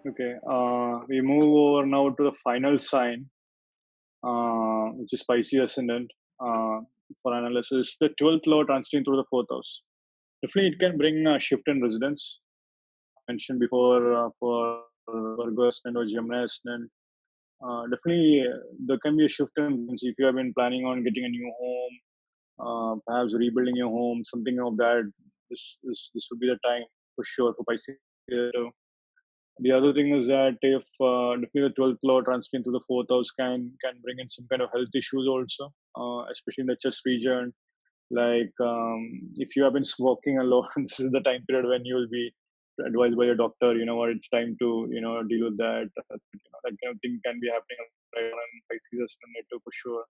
Okay, we move over now to the final sign, which is Pisces Ascendant. For analysis, the 12th law transiting through the 4th house. Definitely, it can bring a shift in residence. Mentioned before for Virgo Ascendant or Gemini Ascendant. Definitely, there can be a shift in residence. If you have been planning on getting a new home, perhaps rebuilding your home, something of that, this would be the time for sure for Pisces. The other thing is that if definitely the 12th law transiting to the 4th house can bring in some kind of health issues also, especially in the chest region. Like if you have been smoking a lot, this is the time period when you will be advised by your doctor. You know what, it's time to deal with that. That kind of thing can be happening right on Pisces Ascendant native for sure.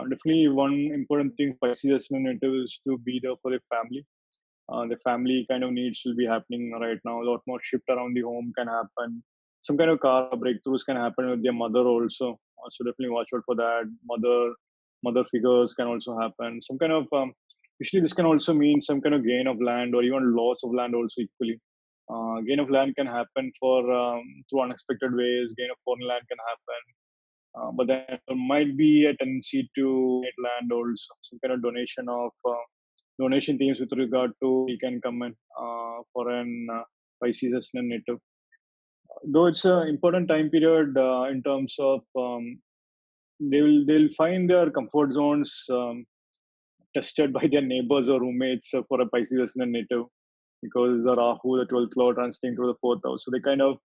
Definitely, one important thing Pisces Ascendant native is to be there for the family. The family kind of needs will be happening right now. A lot more shift around the home can happen. Some kind of car breakthroughs can happen with their mother also. So definitely watch out for that. Mother figures can also happen. Some kind of usually this can also mean some kind of gain of land or even loss of land also equally. Gain of land can happen for through unexpected ways. Gain of foreign land can happen. But then there might be a tendency to get land also. Some kind of donation themes with regard to he can come in for an Pisces Ascendant native. Though it's an important time period in terms of they'll find their comfort zones tested by their neighbors or roommates for a Pisces Ascendant native, because the Rahu, the 12th lord, transiting to the 4th house. So they kind of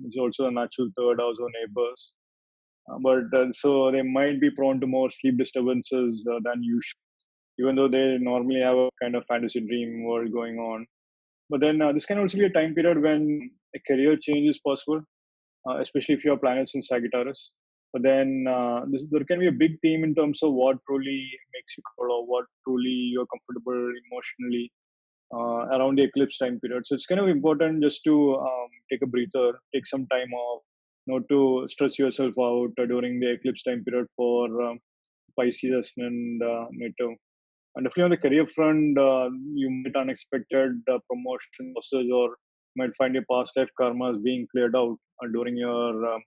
it's also a natural third house or neighbors. But so they might be prone to more sleep disturbances than usual, even though they normally have a kind of fantasy dream world going on. But then this can also be a time period when a career change is possible, especially if you have planets in Sagittarius. But then there can be a big theme in terms of what truly makes you cool or what truly you're comfortable emotionally around the eclipse time period. So it's kind of important just to take a breather, take some time off, not to stress yourself out during the eclipse time period for Pisces and native. And definitely on the career front, you might unexpected promotion process or might find your past life karmas being cleared out during your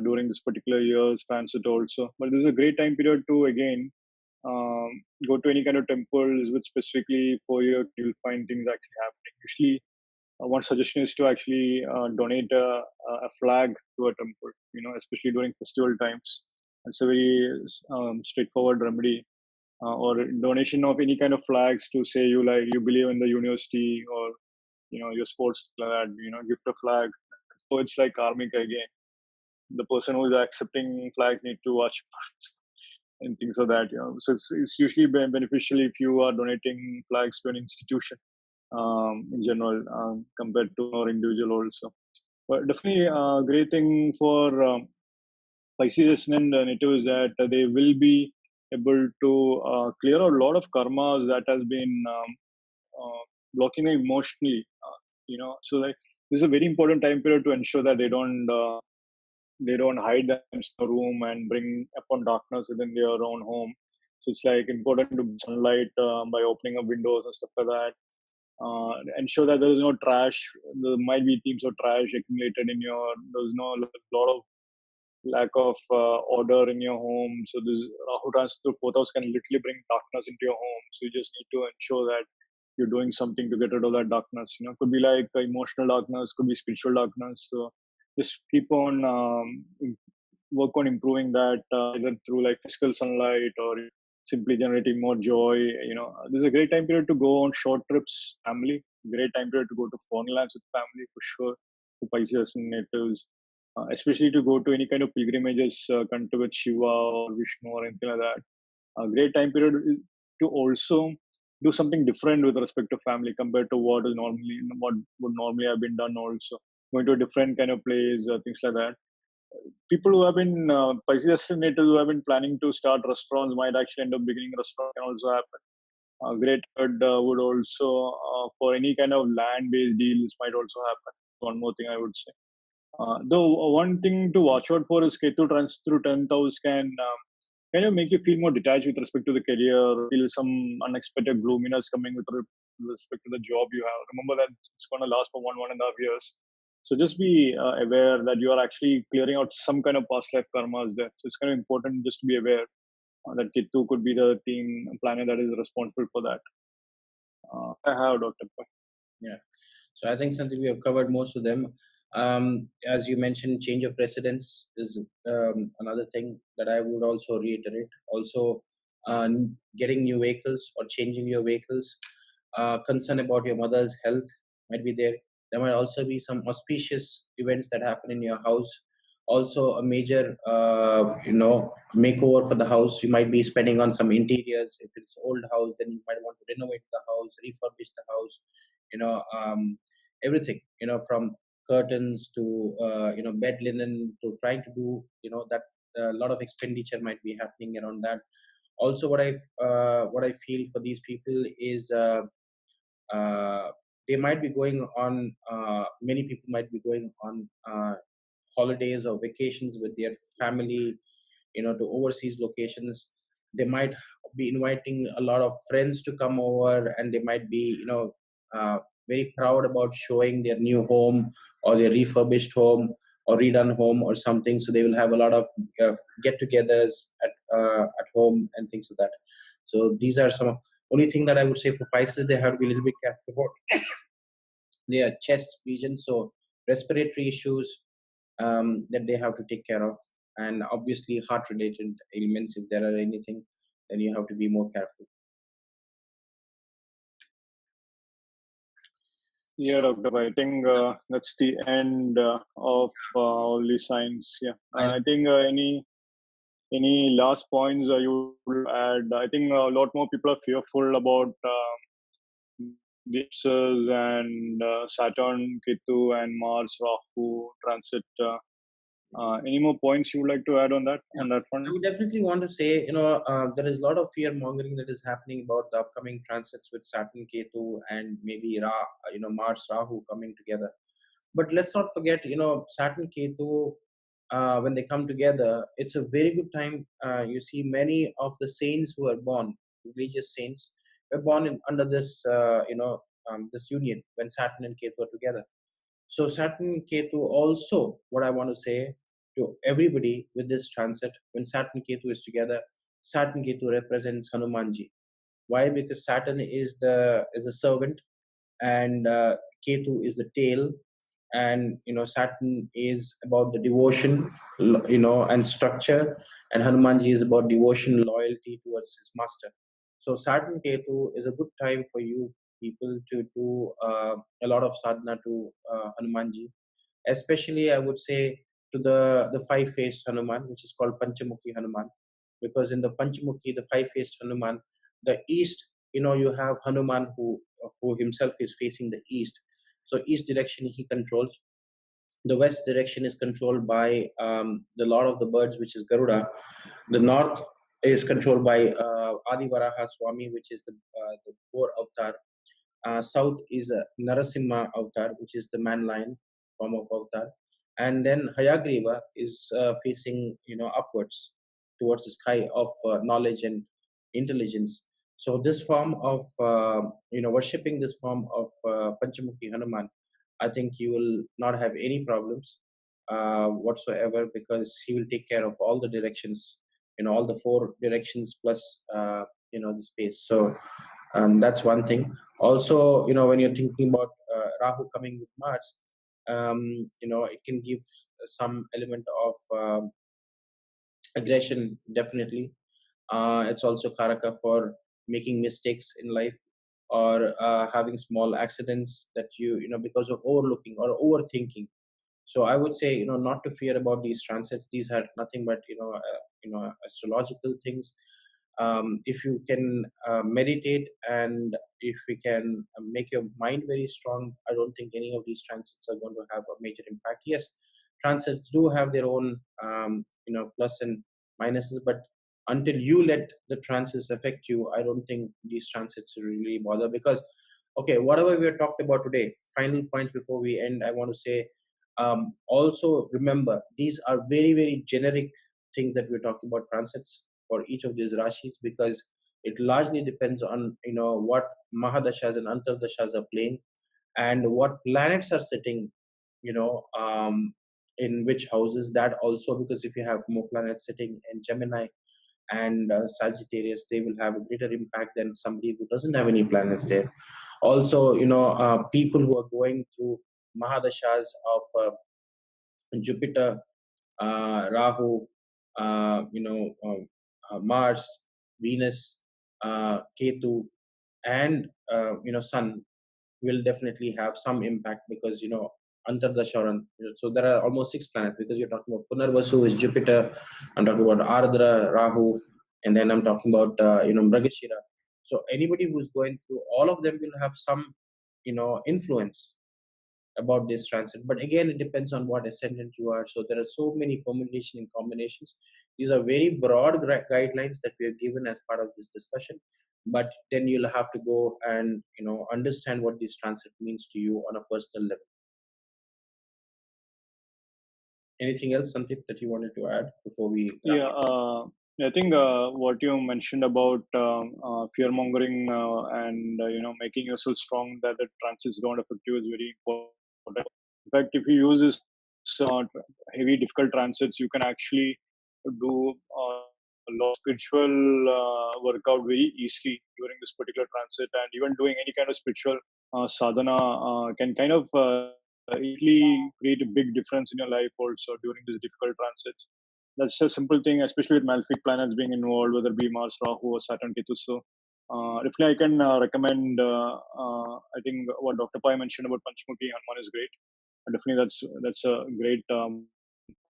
during this particular year's transit also. But this is a great time period to again go to any kind of temples with specifically for you. You'll find things actually happening. Usually, one suggestion is to actually donate a flag to a temple. You know, especially during festival times. It's a very straightforward remedy or donation of any kind of flags to say you like you believe in the university or your sports like that, gift a flag. So it's like karmic again. The person who is accepting flags need to watch and things like that. So it's usually beneficial if you are donating flags to an institution in general compared to our individual also. But definitely a great thing for Pisces and native is that they will be able to clear out a lot of karmas that has been blocking them emotionally. So like this is a very important time period to ensure that they don't hide themselves in a room and bring upon darkness within their own home. So it's like important to sunlight by opening up windows and stuff like that. Ensure that there is no trash. There might be themes of trash accumulated in your. There's no lot of lack of order in your home. So this Rahu transit to 4th house can literally bring darkness into your home. So you just need to ensure that you're doing something to get rid of that darkness. Could be like emotional darkness, could be spiritual darkness. So just keep on work on improving that either through like physical sunlight or simply generating more joy. This is a great time period to go on short trips, family. Great time period to go to foreign lands with family for sure. To Pisces and natives, especially to go to any kind of pilgrimages, connected with Shiva or Vishnu or anything like that. A great time period to also do something different with respect to family compared to what would normally have been done. Also going to a different kind of place, things like that. People who have been Pisces natives who have been planning to start restaurants might actually end up beginning a restaurant. Can also happen. Great would also for any kind of land-based deals might also happen. One more thing I would say. Though one thing to watch out for is Ketu trans through 10th house can kind of make you feel more detached with respect to the career, feel some unexpected gloominess coming with respect to the job you have. Remember that it's going to last for 1.5 years. So just be aware that you are actually clearing out some kind of past life karmas there. So it's kind of important just to be aware that Ketu could be the team planet that is responsible for that. I have Dr. Yeah. So I think something we have covered most of them. As you mentioned, change of residence is another thing that I would also reiterate. Also, getting new vehicles or changing your vehicles. Concern about your mother's health might be there. There might also be some auspicious events that happen in your house. Also, a major, makeover for the house. You might be spending on some interiors. If it's old house, then you might want to renovate the house, refurbish the house. Everything. From curtains to bed linen to trying to do that. A lot of expenditure might be happening around that. Also, what I feel for these people is uh, they might be going on. Many people might be going on holidays or vacations with their family, to overseas locations. They might be inviting a lot of friends to come over, and they might be, uh, very proud about showing their new home or their refurbished home or redone home or something. So they will have a lot of get-togethers at home and things like that. So these are some only thing that I would say for Pisces. They have to be a little bit careful about their chest region. So respiratory issues that they have to take care of, and obviously heart related ailments, if there are anything, then you have to be more careful. Yeah, Dr. I think that's the end of all the signs. Yeah, I think any last points you would add? I think a lot more people are fearful about the eclipses and Saturn, Ketu, and Mars, Rahu transit. Any more points you would like to add on that front? I would definitely want to say, there is a lot of fear mongering that is happening about the upcoming transits with Saturn, Ketu, and maybe Mars, Rahu coming together. But let's not forget, Saturn, Ketu, when they come together, it's a very good time. You see, many of the saints who are born, religious saints, were born under this, this union when Saturn and Ketu are together. So Saturn Ketu also, what I want to say to everybody with this transit, when Saturn Ketu is together, Saturn Ketu represents Hanumanji. Why? Because Saturn is a servant, and Ketu is the tail, and Saturn is about the devotion, and structure, and Hanumanji is about devotion, loyalty towards his master. So Saturn Ketu is a good time for you people to do a lot of sadhana to Hanumanji, especially I would say to the five-faced Hanuman, which is called Panchamukhi Hanuman, because in the Panchamukhi, the five-faced Hanuman, the east, you have Hanuman who himself is facing the east. So east direction he controls. The west direction is controlled by the Lord of the Birds, which is Garuda. The north is controlled by Adi Varaha Swami, which is the boar avatar. South is Narasimha avatar, which is the man lion form of avatar, and then Hayagriva is facing upwards towards the sky of knowledge and intelligence. So this form of worshipping this form of Panchamukhi Hanuman, I think you will not have any problems whatsoever, because he will take care of all the directions, all the four directions plus the space. So that's one thing. Also, when you're thinking about Rahu coming with Mars, it can give some element of aggression, definitely. It's also karaka for making mistakes in life, or having small accidents that because of overlooking or overthinking. So I would say, not to fear about these transits. These are nothing but astrological things. If you can meditate, and if we can make your mind very strong, I don't think any of these transits are going to have a major impact. Yes, transits do have their own plus and minuses, but until you let the transits affect you, I don't think these transits really bother. Because okay, whatever we have talked about today, final points before we end, I want to say, also remember, these are very, very generic things that we're talking about transits. for each of these rashis, because it largely depends on what mahadashas and antardashas are playing, and what planets are sitting, you know, um, in which houses. That also, because if you have more planets sitting in Gemini and Sagittarius, they will have a greater impact than somebody who doesn't have any planets there. Also, people who are going through mahadashas of Jupiter, Rahu, Mars, Venus, Ketu, and Sun will definitely have some impact, because Antardasharan. So there are almost 6 planets, because you're talking about Punarvasu is Jupiter. I'm talking about Ardra, Rahu, and then I'm talking about Mragashira. So anybody who's going through all of them will have some influence about this transit. But again, it depends on what ascendant you are. So there are so many permutation and combinations. These are very broad guidelines that we have given as part of this discussion. But then you'll have to go and understand what this transit means to you on a personal level. Anything else, Sandeep, that you wanted to add before we wrap Yeah, up? I think what you mentioned about fear mongering and making yourself strong that the transits don't affect you is very important. In fact, if you use this heavy, difficult transits, you can actually do a lot of spiritual workout very easily during this particular transit, and even doing any kind of spiritual sadhana can kind of easily create a big difference in your life also during this difficult transits. That's a simple thing, especially with malefic planets being involved, whether it be Mars, Rahu, or Saturn, Ketu. So, definitely, I can recommend. I think what Dr. Pai mentioned about Panchmukhi Hanuman is great. Definitely, that's a great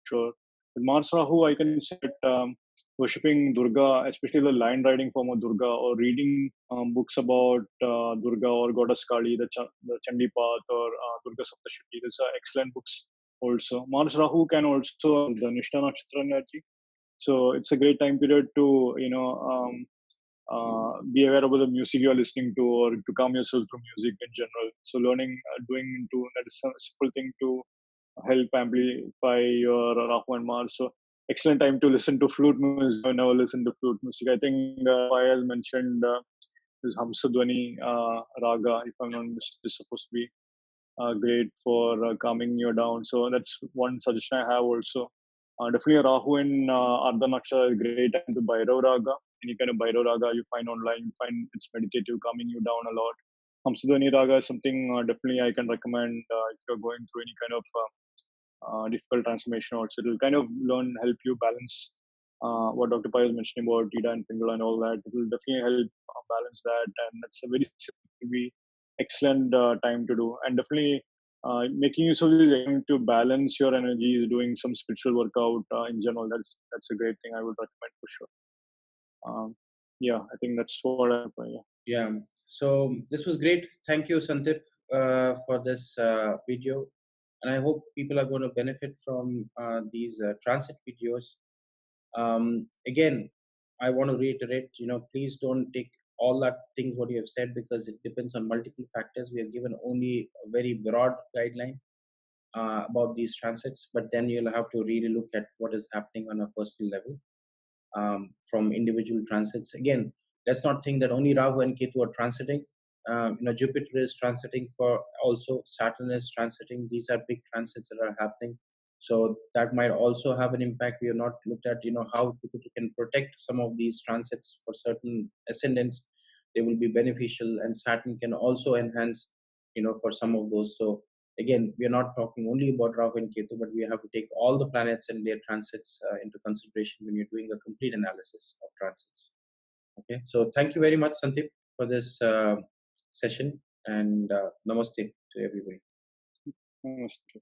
sure. With Mars Rahu, I can say that worshipping Durga, especially the line riding form of Durga, or reading books about Durga or Goddess Kali, the Chandi Path, or Durga Saptashti. These are excellent books also. Mars Rahu can also the Nishtha Nakshatra energy. So it's a great time period to be aware about the music you are listening to, or to calm yourself through music in general. So learning, doing into that is a simple thing to help amplify your Rahu and Mars. So excellent time to listen to flute music. I never listen to flute music. I think I has mentioned this Hamsadwani Raga, if I'm not mistaken, is supposed to be great for calming you down. So that's one suggestion I have also. Definitely Rahu in Ardha Nakshatra is great time to Bhairav Raga. Any kind of Bhairav Raga you find online, you find it's meditative, calming you down a lot. Hamsadwani Raga is something definitely I can recommend if you're going through any kind of difficult transformation also. It will kind of help you balance what Dr. Pai was mentioning about Tida and Pingala and all that. It will definitely help balance that, and that's a very excellent time to do. And definitely making use of this time to balance your energies, doing some spiritual workout in general. That's a great thing I would recommend for sure. Yeah, I think that's what I. Yeah. Yeah. So this was great. Thank you, Sandeep, for this video. And I hope people are going to benefit from these transit videos. Again, I want to reiterate, please don't take all that things what you have said, because it depends on multiple factors. We have given only a very broad guideline about these transits, but then you'll have to really look at what is happening on a personal level from individual transits. Again, let's not think that only Rahu and Ketu are transiting. Jupiter is transiting, for also Saturn is transiting. These are big transits that are happening. So that might also have an impact. We have not looked at, how Jupiter can protect some of these transits for certain ascendants. They will be beneficial, and Saturn can also enhance, for some of those. So again, we are not talking only about Rahu and Ketu, but we have to take all the planets and their transits into consideration when you're doing a complete analysis of transits. Okay, so thank you very much, Sandeep, for this session, and namaste to everybody. Namaste.